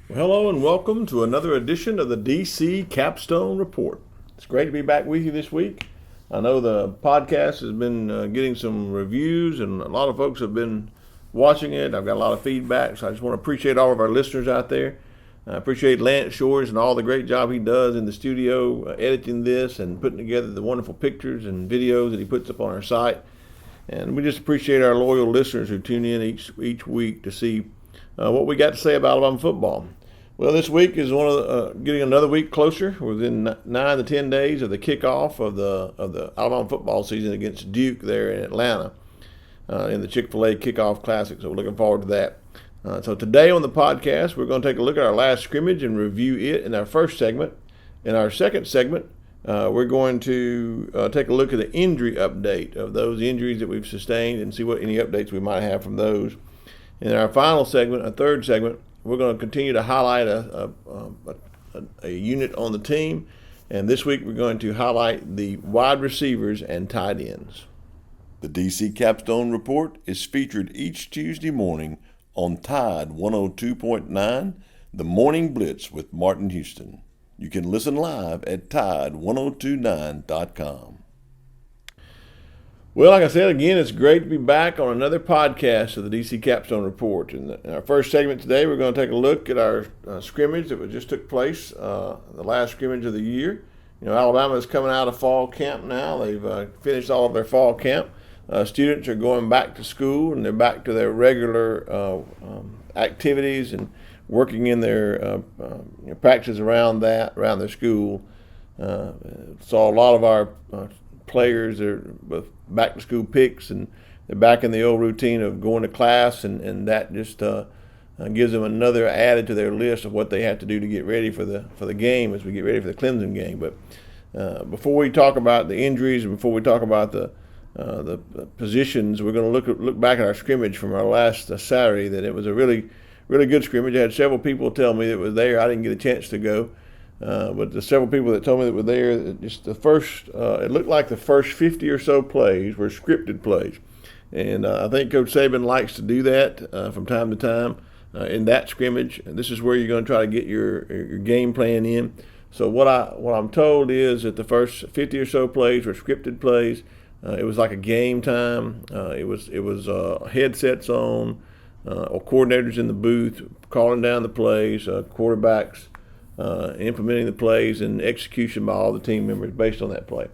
Well, hello and welcome to another edition of the DC Capstone Report. It's great to be back with you this week. I know the podcast has been getting some reviews and a lot of folks have been watching it. I've got a lot of feedback, so I just want to appreciate all of our listeners out there. I appreciate Lance Shores and all the great job he does in the studio editing this and putting together the wonderful pictures and videos that he puts up on our site. And we just appreciate our loyal listeners who tune in each week to see what we got to say about Alabama football. Well, this week is getting another week closer. We're within 9 to 10 days of the kickoff of the Alabama football season against Duke there in Atlanta in the Chick-fil-A Kickoff Classic. So we're looking forward to that. So today on the podcast, we're going to take a look at our last scrimmage and review it in our first segment. In our second segment, we're going to take a look at the injury update of those injuries that we've sustained and see what any updates we might have from those. In our final segment, a third segment, we're going to continue to highlight a unit on the team, and this week we're going to highlight the wide receivers and tight ends. The DC Capstone Report is featured each Tuesday morning on Tide 102.9, The Morning Blitz with Martin Houston. You can listen live at Tide1029.com. Well, like I said, again, it's great to be back on another podcast of the DC Capstone Report. In our first segment today, we're going to take a look at our scrimmage that just took place, the last scrimmage of the year. You know, Alabama is coming out of fall camp now. They've finished all of their fall camp. Students are going back to school, and they're back to their regular activities and working in their practices around their school. Saw a lot of our players are back to school picks, and they're back in the old routine of going to class, and that just gives them another added to their list of what they have to do to get ready for the game as we get ready for the Clemson game. But before we talk about the injuries and before we talk about the positions, we're going to look back at our scrimmage from our last Saturday. That it was a really good scrimmage. I had several people tell me that it was there. I didn't get a chance to go. But the several people that told me that were there, just the first, it looked like the first 50 or so plays were scripted plays. And I think Coach Saban likes to do that from time to time in that scrimmage. And this is where you're going to try to get your game plan in. So what I'm told is that the first 50 or so plays were scripted plays. It was like a game time. It was headsets on, or coordinators in the booth calling down the plays, quarterbacks implementing the plays and execution by all the team members based on that play.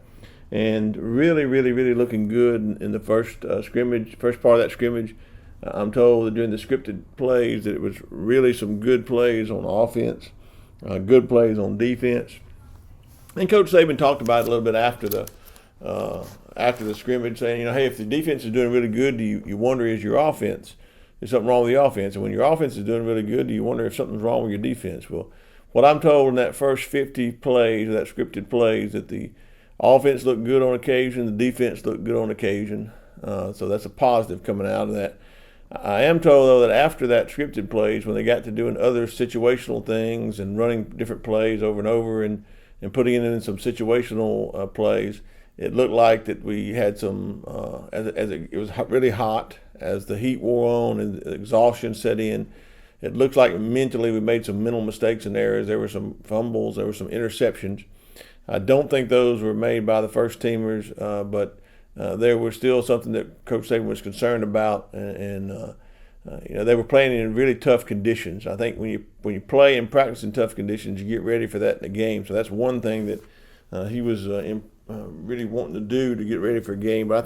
And really looking good in the first scrimmage, first part of that scrimmage. I'm told that during the scripted plays that it was really some good plays on offense, good plays on defense. And Coach Saban talked about it a little bit after the scrimmage, saying, hey, if the defense is doing really good, you wonder, is something wrong with the offense? And when your offense is doing really good, do you wonder if something's wrong with your defense? Well, what I'm told in that first 50 plays, that scripted plays, that the offense looked good on occasion, the defense looked good on occasion. So that's a positive coming out of that. I am told, though, that after that scripted plays, when they got to doing other situational things and running different plays over and over and putting it in some situational plays, it looked like that we had some, it was really hot, as the heat wore on and exhaustion set in. It looks like mentally we made some mental mistakes and errors. There were some fumbles. There were some interceptions. I don't think those were made by the first teamers, but there was still something that Coach Saban was concerned about, and they were playing in really tough conditions. I think when you play and practice in tough conditions, you get ready for that in the game. So that's one thing that he was really wanting to do to get ready for a game. But I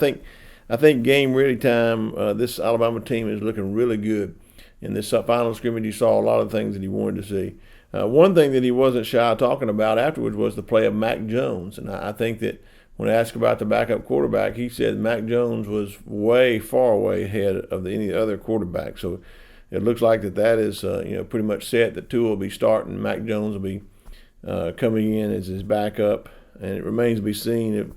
think game ready time, this Alabama team is looking really good. In this final scrimmage, you saw a lot of things that he wanted to see. One thing that he wasn't shy of talking about afterwards was the play of Mac Jones. And I think that when asked about the backup quarterback, he said Mac Jones was far way ahead of any other quarterback. So it looks like that is pretty much set. That Tua will be starting. Mac Jones will be coming in as his backup. And it remains to be seen if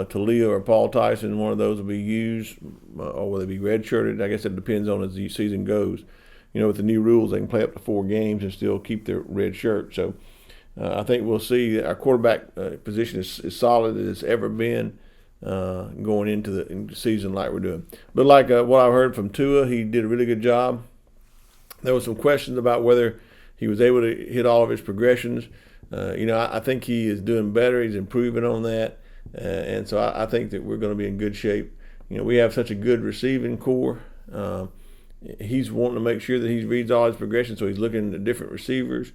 Talia or Paul Tyson, one of those will be used, or will they be redshirted? I guess it depends on as the season goes. With the new rules, they can play up to 4 games and still keep their red shirt. So I think we'll see our quarterback position is solid as it's ever been going into the season like we're doing. But like what I heard from Tua, he did a really good job. There was some questions about whether he was able to hit all of his progressions. I think he is doing better. He's improving on that. And so I think that we're going to be in good shape. We have such a good receiving core. He's wanting to make sure that he reads all his progressions, so he's looking at different receivers.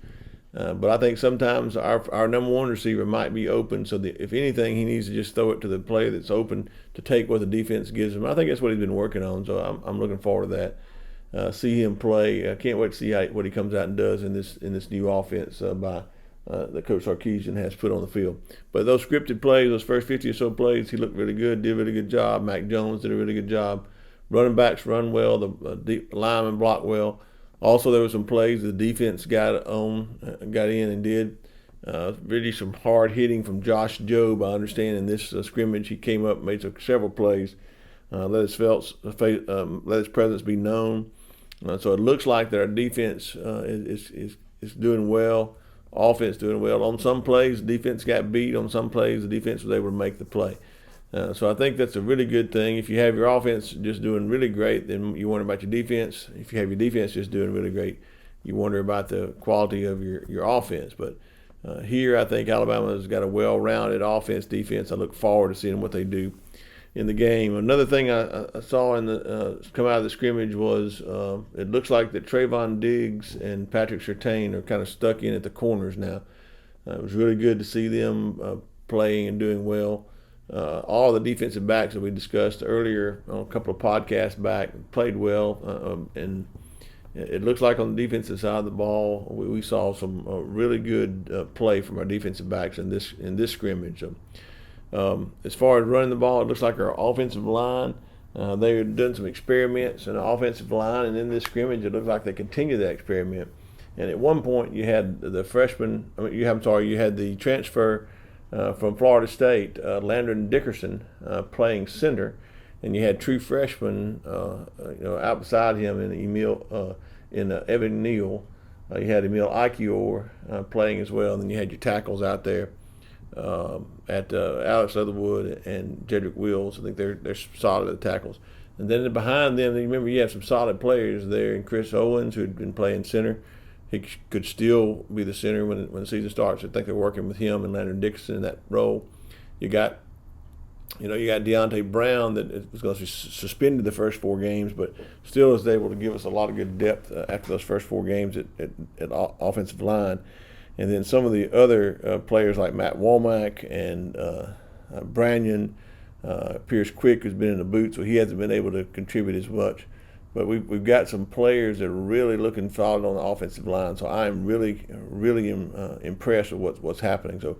But I think sometimes our number one receiver might be open, so that if anything, he needs to just throw it to the player that's open to take what the defense gives him. I think that's what he's been working on, so I'm looking forward to that. See him play. I can't wait to see what he comes out and does in this new offense that Coach Sarkisian has put on the field. But those scripted plays, those first 50 or so plays, he looked really good, did a really good job. Mac Jones did a really good job. Running backs run well, the deep linemen block well. Also, there were some plays the defense got in and did. Really some hard hitting from Josh Jobe. I understand in this scrimmage he came up and made several plays. Let his presence be known. So it looks like that our defense is doing well. Offense doing well. On some plays, the defense got beat. On some plays, the defense was able to make the play. So I think that's a really good thing. If you have your offense just doing really great, then you wonder about your defense. If you have your defense just doing really great, you wonder about the quality of your offense. But here I think Alabama's got a well-rounded offense, defense. I look forward to seeing what they do in the game. Another thing I saw come out of the scrimmage was it looks like that Trayvon Diggs and Patrick Surtain are kind of stuck in at the corners now. It was really good to see them playing and doing well. All the defensive backs that we discussed earlier on a couple of podcasts back played well, and it looks like on the defensive side of the ball we saw some really good play from our defensive backs in this scrimmage. As far as running the ball, it looks like our offensive line, they've done some experiments in the offensive line, and in this scrimmage it looks like they continue that experiment. And at one point you had the you had the transfer from Florida State, Landon Dickerson, playing center, and you had true freshmen, out beside him in Evan Neal. You had Emil Ikior playing as well, and then you had your tackles out there at Alex Leatherwood and Jedrick Wills. I think they're solid at the tackles. And then behind them, remember you have some solid players there, and Chris Owens, who'd been playing center. He could still be the center when the season starts. I think they're working with him and Landon Dickerson in that role. You got Deontay Brown that was going to be suspended the first 4 games, but still is able to give us a lot of good depth after those first 4 games at offensive line. And then some of the other players like Matt Womack and Branyan, Pierce Quick, who's been in the boot, so he hasn't been able to contribute as much. But we've got some players that are really looking solid on the offensive line. So I'm really impressed with what's happening. So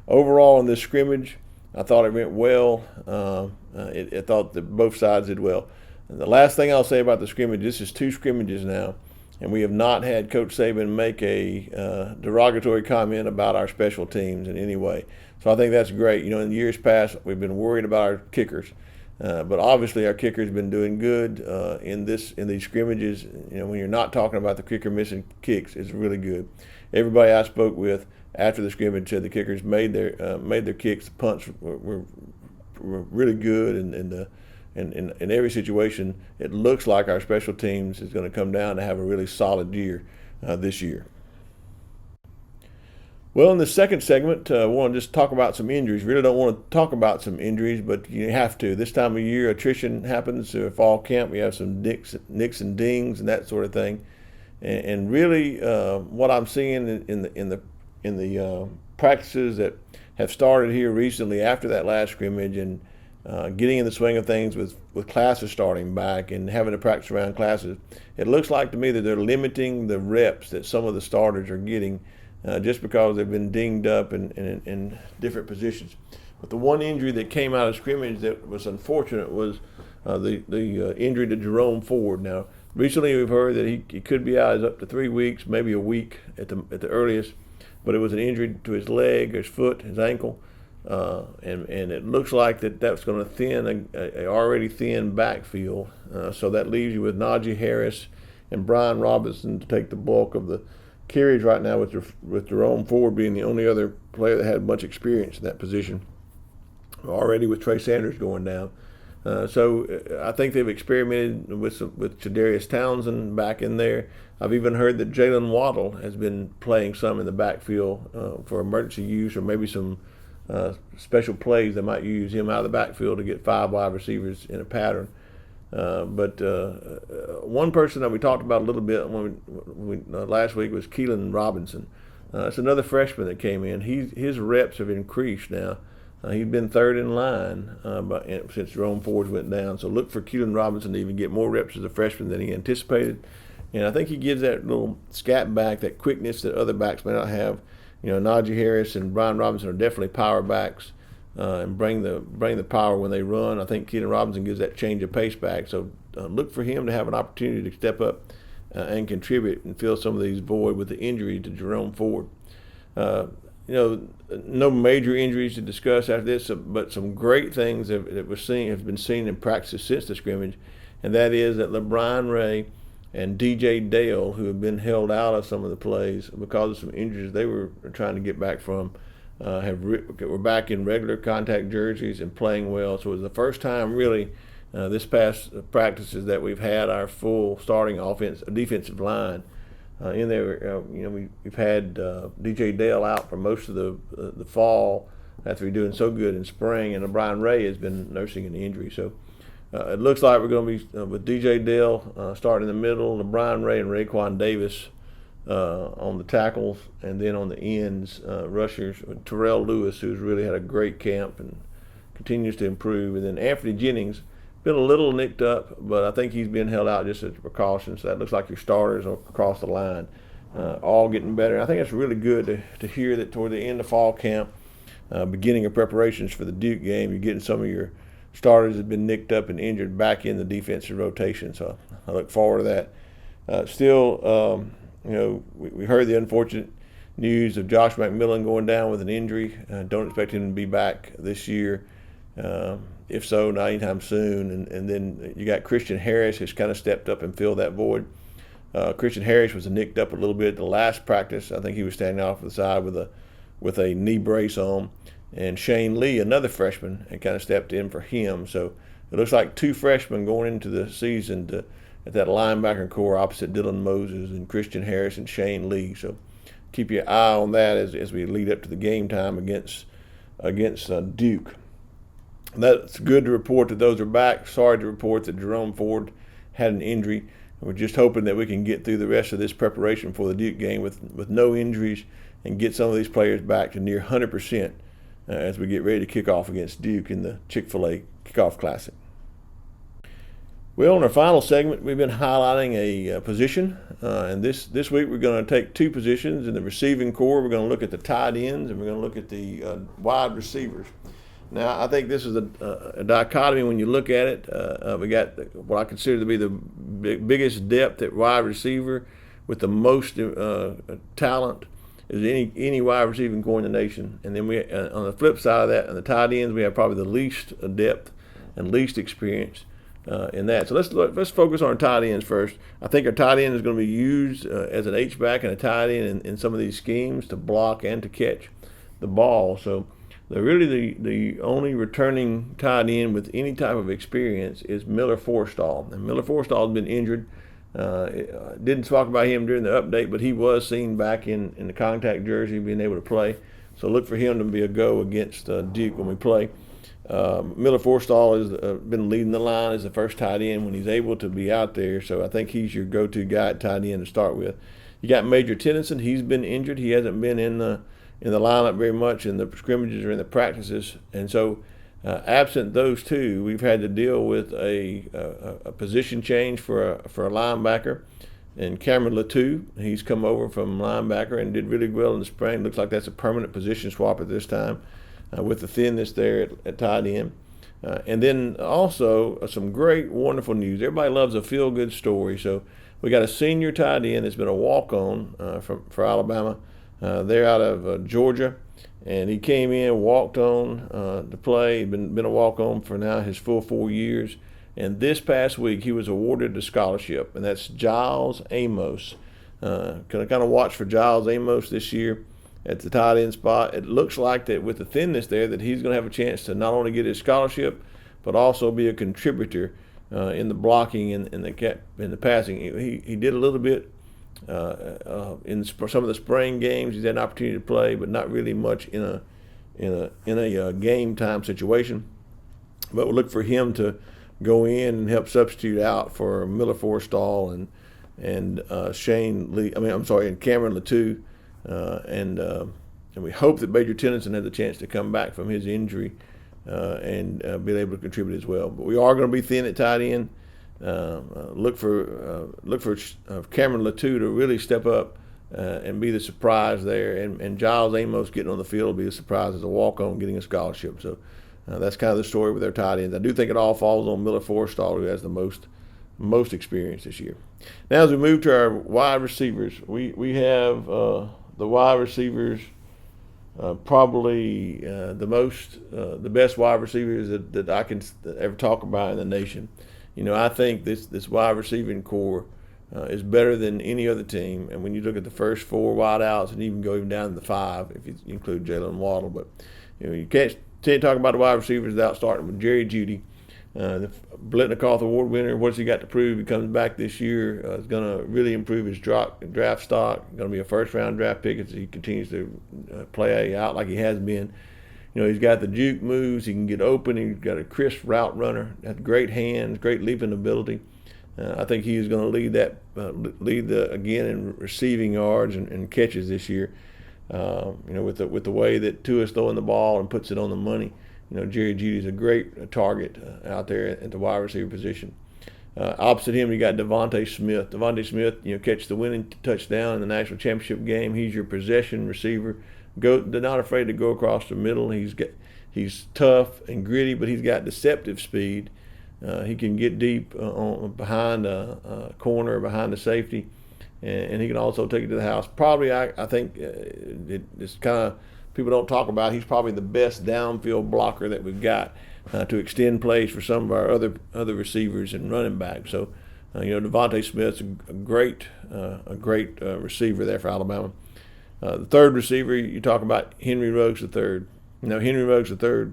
overall in this scrimmage, I thought it went well. I thought that both sides did well. And the last thing I'll say about the scrimmage, this is 2 scrimmages now, and we have not had Coach Saban make a derogatory comment about our special teams in any way. So I think that's great. In years past, we've been worried about our kickers. But obviously our kicker's been doing good in these scrimmages. When you're not talking about the kicker missing kicks, it's really good. Everybody I spoke with after the scrimmage said the kickers made their kicks. The punts were really good, and in every situation, it looks like our special teams is going to come down to have a really solid year this year. Well, in the second segment, I want to just talk about some injuries. Really don't want to talk about some injuries, but you have to. This time of year, attrition happens. Fall camp, we have some nicks and dings and that sort of thing. And really, what I'm seeing in the practices that have started here recently after that last scrimmage and getting in the swing of things with classes starting back and having to practice around classes, it looks like to me that they're limiting the reps that some of the starters are getting. Just because they've been dinged up in different positions. But the one injury that came out of scrimmage that was unfortunate was the injury to Jerome Ford. Now, recently we've heard that he could be out up to 3 weeks, maybe a week at the earliest, but it was an injury to his leg, his foot, his ankle, and it looks like that's going to thin a already thin backfield. So that leaves you with Najee Harris and Brian Robinson to take the bulk of the carries right now, with Jerome Ford being the only other player that had much experience in that position. Already with Trey Sanders going down. So I think they've experimented with Jadarius Townsend back in there. I've even heard that Jalen Waddle has been playing some in the backfield for emergency use, or maybe some special plays that might use him out of the backfield to get 5 wide receivers in a pattern. But one person that we talked about a little bit last week was Keelan Robinson. It's another freshman that came in. His reps have increased now. He's been third in line since Jerome Ford went down. So look for Keelan Robinson to even get more reps as a freshman than he anticipated. And I think he gives that little scat back, that quickness that other backs may not have. Najee Harris and Brian Robinson are definitely power backs and bring the power when they run. I think Keelan Robinson gives that change of pace back. So look for him to have an opportunity to step up and contribute and fill some of these void with the injury to Jerome Ford. No major injuries to discuss after this, but some great things that have been seen in practice since the scrimmage, and that is that LeBron Ray and DJ Dale, who have been held out of some of the plays because of some injuries they were trying to get back from, were back in regular contact jerseys and playing well. So it was the first time really this past practices that we've had our full starting defensive line in there. We've had DJ Dale out for most of the fall after we're doing so good in spring, and Brian Ray has been nursing an injury. So it looks like we're going to be with DJ Dale starting in the middle, LeBron Ray and Raekwon Davis on the tackles, and then on the ends, rushers, Terrell Lewis, who's really had a great camp and continues to improve, and then Anthony Jennings, been a little nicked up, but I think he's been held out just as a precaution. So that looks like your starters across the line, all getting better. I think it's really good to hear that toward the end of fall camp, beginning of preparations for the Duke game, you're getting some of your starters that have been nicked up and injured back in the defensive rotation. So I look forward to that. We heard the unfortunate news of Josh McMillan going down with an injury. Don't expect him to be back this year. If so, not anytime soon. And then you got Christian Harris, who's kind of stepped up and filled that void. Christian Harris was nicked up a little bit at the last practice. I think he was standing off to the side with a knee brace on. And Shane Lee, another freshman, had kind of stepped in for him. So it looks like 2 freshmen going into the season at that linebacker core opposite Dylan Moses and Christian Harris and Shane Lee. So keep your eye on that as we lead up to the game time against Duke. That's good to report that those are back. Sorry to report that Jerome Ford had an injury. We're just hoping that we can get through the rest of this preparation for the Duke game with no injuries and get some of these players back to near 100% as we get ready to kick off against Duke in the Chick-fil-A Kickoff Classic. Well, in our final segment, we've been highlighting a position, and this week we're going to take 2 positions in the receiving core. We're going to look at the tight ends, and we're going to look at the wide receivers. Now, I think this is a dichotomy when you look at it. We got what I consider to be the biggest depth at wide receiver with the most talent is any wide receiving core in the nation. And then we, on the flip side of that, on the tight ends, we have probably the least depth and least experience in that. So let's focus on our tight ends first. I think our tight end is going to be used as an H-back and a tight end in some of these schemes to block and to catch the ball. So the only returning tight end with any type of experience is Miller Forstall. And Miller Forstall has been injured. Didn't talk about him during the update, but he was seen back in the contact jersey being able to play. So look for him to be a go against Duke when we play. Miller Forstall has been leading the line as the first tight end when he's able to be out there. So I think he's your go-to guy at tight end to start with. You got Major Tennyson. He's been injured. He hasn't been in the lineup very much in the scrimmages or in the practices. And so absent those two, we've had to deal with a position change for a linebacker. And Cameron Latou, he's come over from linebacker and did really well in the spring. Looks like that's a permanent position swap at this time with the thinness there at tight end. And then also some great, wonderful news. Everybody loves a feel-good story. So we got a senior tight end that's been a walk-on for Alabama. They're out of Georgia. And he came in, walked on to play. He's been a walk-on for now his full 4 years. And this past week, he was awarded a scholarship, and that's Giles Amos. Can I kind of watch for Giles Amos this year at the tight end spot? It looks like that with the thinness there that he's going to have a chance to not only get his scholarship, but also be a contributor in the blocking and in the passing. He did a little bit in some of the spring games. He's had an opportunity to play, but not really much in a game time situation. But we'll look for him to go in and help substitute out for Miller Forstall and Shane Lee. And Cameron Latou, and we hope that Major Tennyson has a chance to come back from his injury and be able to contribute as well. But we are going to be thin at tight end. Look for Cameron Latou to really step up and be the surprise there, and Giles Amos getting on the field will be a surprise as a walk-on, getting a scholarship. So that's kind of the story with their tight ends. I do think it all falls on Miller Forstall, who has the most experience this year. Now, as we move to our wide receivers, we have the wide receivers probably the best wide receivers that I can ever talk about in the nation. I think this wide receiving core is better than any other team. And when you look at the first four wide outs, and even go even down to the five, if you include Jalen Waddle, but you can't talk about the wide receivers without starting with Jerry Jeudy, the Blitnikoff Award winner. What's he got to prove? He comes back this year. Is going to really improve his draft stock. Going to be a first-round draft pick as he continues to play out like he has been. He's got the juke moves. He can get open. He's got a crisp route runner. Has great hands, great leaping ability. I think he is going to lead again in receiving yards and catches this year. With the way that Tua's throwing the ball and puts it on the money. Jerry Jeudy is a great target out there at the wide receiver position. Opposite him, you got Devontae Smith. Devontae Smith, catch the winning touchdown in the national championship game. He's your possession receiver. They're not afraid to go across the middle. He's tough and gritty, but he's got deceptive speed. He can get deep behind a corner, behind the safety, and he can also take it to the house. Probably, I think it's kind of people don't talk about. He's probably the best downfield blocker that we've got to extend plays for some of our other receivers and running backs. So, Devontae Smith's a great receiver there for Alabama. The third receiver, you talk about Henry Ruggs III. Henry Ruggs III,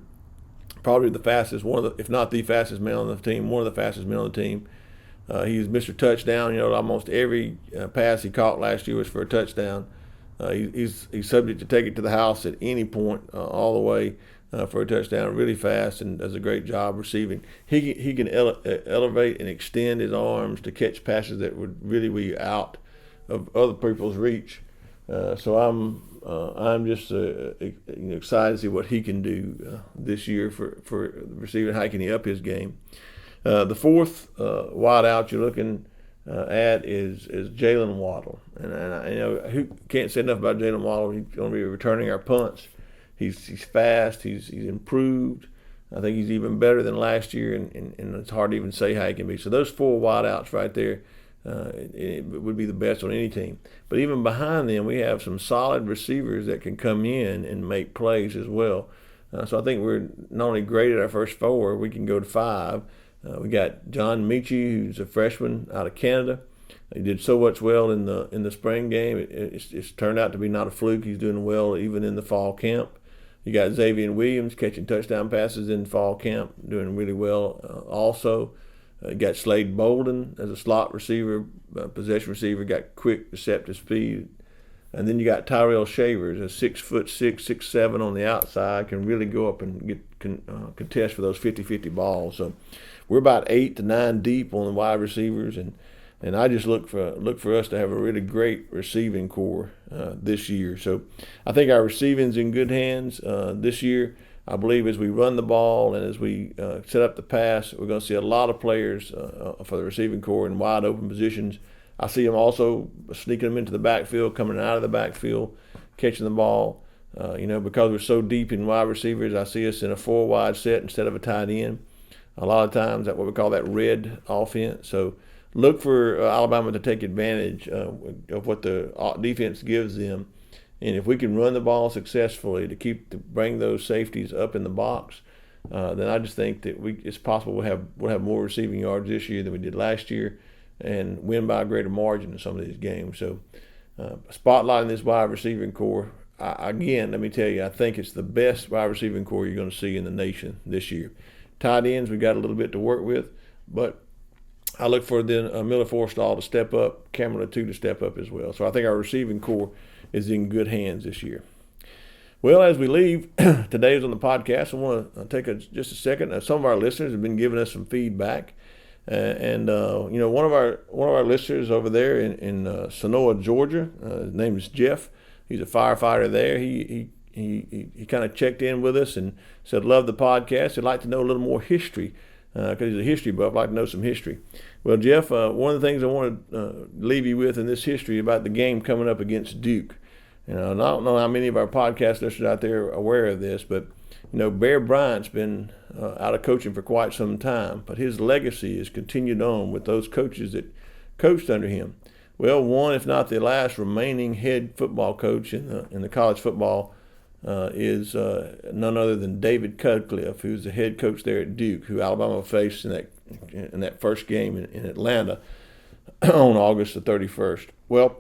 probably the fastest, if not the fastest man on the team, one of the fastest men on the team. He's Mr. Touchdown. Almost every pass he caught last year was for a touchdown. He's subject to take it to the house at any point, all the way for a touchdown, really fast, and does a great job receiving. He can elevate and extend his arms to catch passes that would really be out of other people's reach. So I'm just excited to see what he can do this year for receiving. How can he up his game? The fourth wide out you're looking at is Jalen Waddle, and who can't say enough about Jalen Waddle. He's going to be returning our punts. He's fast. He's improved. I think he's even better than last year, and it's hard to even say how he can be. So those four wide outs right there. It would be the best on any team. But even behind them, we have some solid receivers that can come in and make plays as well. So I think we're not only great at our first four, we can go to five. We got John Michie, who's a freshman out of Canada. He did so much well in the spring game. It's turned out to be not a fluke. He's doing well even in the fall camp. You got Xavier Williams catching touchdown passes in fall camp, doing really well also. You got Slade Bolden as a slot receiver, possession receiver, got quick, deceptive speed. And then you got Tyrell Shavers, a 6'6", 6'7" on the outside, can really go up and contest for those 50-50 balls. So we're about 8 to 9 deep on the wide receivers, and I just look for us to have a really great receiving core this year. So I think our receiving's in good hands this year. I believe as we run the ball and as we set up the pass, we're going to see a lot of players for the receiving core in wide open positions. I see them also sneaking them into the backfield, coming out of the backfield, catching the ball. Because we're so deep in wide receivers, I see us in a 4-wide set instead of a tight end. A lot of times that's what we call that red offense. So look for Alabama to take advantage of what the defense gives them. And if we can run the ball successfully to bring those safeties up in the box, then I just think that it's possible we'll have more receiving yards this year than we did last year, and win by a greater margin in some of these games. So, spotlighting this wide receiving core, again, let me tell you, I think it's the best wide receiving core you're going to see in the nation this year. Tight ends, we got a little bit to work with, but I look for then Miller Forstall to step up, Cameron Latu to step up as well. So I think our receiving core is in good hands this year. Well, as we leave today's on the podcast, I want to take just a second. Some of our listeners have been giving us some feedback, and one of our listeners over there in Sonoa, Georgia, his name is Jeff. He's a firefighter there. He kind of checked in with us and said, love the podcast. He'd like to know a little more history because he's a history buff. I'd like to know some history. Well, Jeff, one of the things I want to leave you with in this history about the game coming up against Duke. And I don't know how many of our podcast listeners out there are aware of this, but Bear Bryant's been out of coaching for quite some time, but his legacy is continued on with those coaches that coached under him. Well, one, if not the last remaining head football coach in the college football is none other than David Cutcliffe, who's the head coach there at Duke, who Alabama faced in that first game in Atlanta on August the 31st. Well,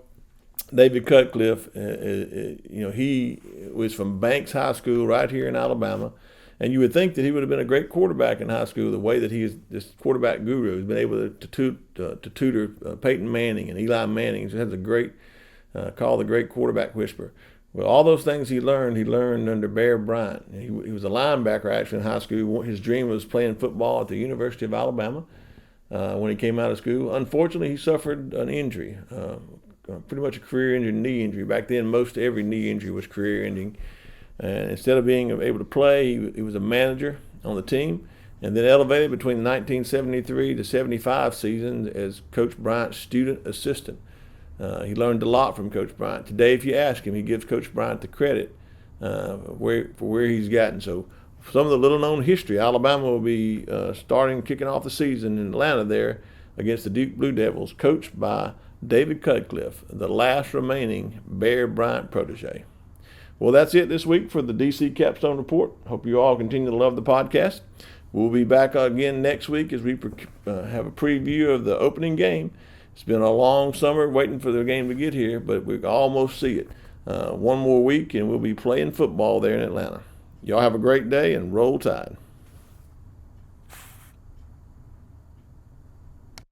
David Cutcliffe, he was from Banks High School right here in Alabama, and you would think that he would have been a great quarterback in high school. The way that he is this quarterback guru, has been able to tutor Peyton Manning and Eli Manning. He has a great called the Great Quarterback Whisperer. Well, all those things he learned under Bear Bryant. He was a linebacker actually in high school. His dream was playing football at the University of Alabama when he came out of school. Unfortunately, he suffered an injury. Pretty much a career-ending knee injury. Back then, most every knee injury was career-ending. And instead of being able to play, he was a manager on the team, and then elevated between the 1973 to 75 season as Coach Bryant's student assistant. He learned a lot from Coach Bryant. Today, if you ask him, he gives Coach Bryant the credit for where he's gotten. So some of the little-known history, Alabama will be kicking off the season in Atlanta there against the Duke Blue Devils, coached by David Cutcliffe, the last remaining Bear Bryant protege. Well, that's it this week for the DC Capstone Report. Hope you all continue to love the podcast. We'll be back again next week as we have a preview of the opening game. It's been a long summer waiting for the game to get here, but we can almost see it. One more week and we'll be playing football there in Atlanta. Y'all have a great day and roll Tide.